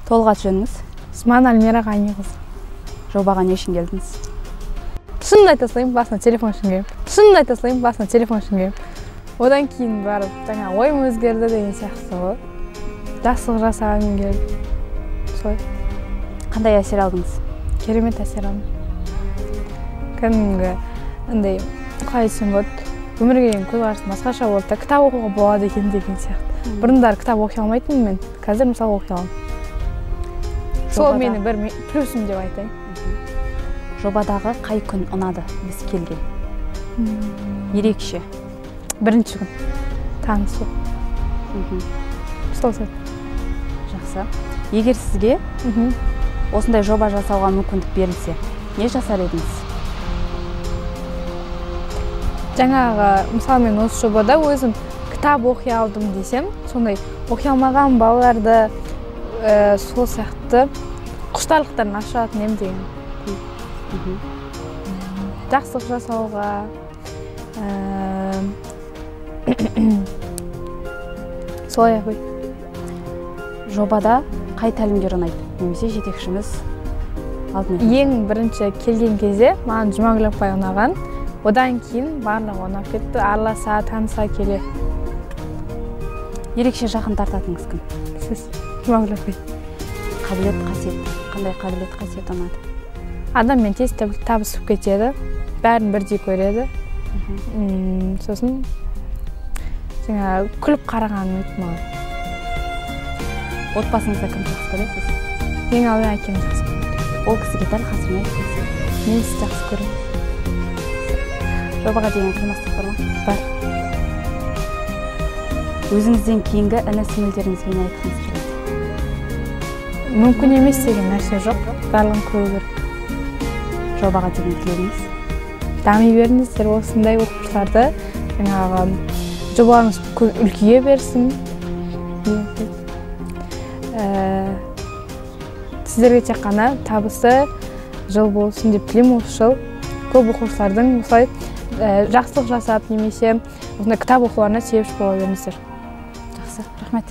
Толық аты жөніңіз? Исман Альмира Ғайниқызы. Жобаға не үшін келдіңіз? Шынымды айта салайын, басына телефон үшін келіп. Одан кейін барып, жаңа ойым өзгерді деген сияқты ғой. Жақсылық жасағым келді. Солай. Қандай әсер алдыңыз? Керемет әсер алдым. Кәдімгі андай қалай десем болады, өмірге деген көзқарасым басқаша болды да, кітап оқуға болады екен деген сияқты. Бұрындары кітап оқи алмайтынмын мен, қазір мысалы оқи аламын. Сол мені бір плюсім деп айтайын. Жобадағы қай күн ұнады біз келген? Ерекше. Бірінші күн. Танысу. Сол сәт. Жақсы. Егер сізге осындай жоба жасауға мүмкіндік берілсе, не жасар едіңіз? Жаңағы, мысалы мен осы жобада өзім кітап оқи алдым десем, сондай оқи алмаған балаларды сол сияқты құштарлықтарын ашатын ем деген. Жақсылық жасауға, солай ғой. Жобада қай тәлімгер ұнайды? Немесе жетекшіміз алдын? Ең бірінші келген кезде маған Жұмагүл апай ұнаған. Одан кейін барлығы ұнап кетті, араласа, таныса келе. Ерекше жақын тартатыңыз кім? Сіз, Жұмагүл апай. Қабілет, қасиет. Қандай қабілет, қасиет ұнады? Адаммен тез табысып кетеді, бәрін бірдей көреді. Сосын жаңа күліп қараған өтті маған. Отбасыңызда кім жақсы көресіз? Ең алдымен әкем жақсы көреді. Ол кісіге дәл қазір не айтасыз? Мен сізді жақсы көремін. Жобаға деген қимастық бар ма? Бар. Өзіңізден кейінгі іні-сіңілдеріңізге не айтқыңыз келеді? Мүмкін емес деген нәрсе жоқ, барлығын көру керек. Жобаға деген тілегіңіз? Дами беріңіздер, осындай оқушыларды жаңағы жобаларыңыз үлкейе берсін. Сіздерге тек қана табысы жыл болсын деп тілеймін осы жыл. Көп оқушылардың осылай жақсылық жасап немесе осындай кітап оқуларына себепші бола беріңіздер. Жақсы, рахмет.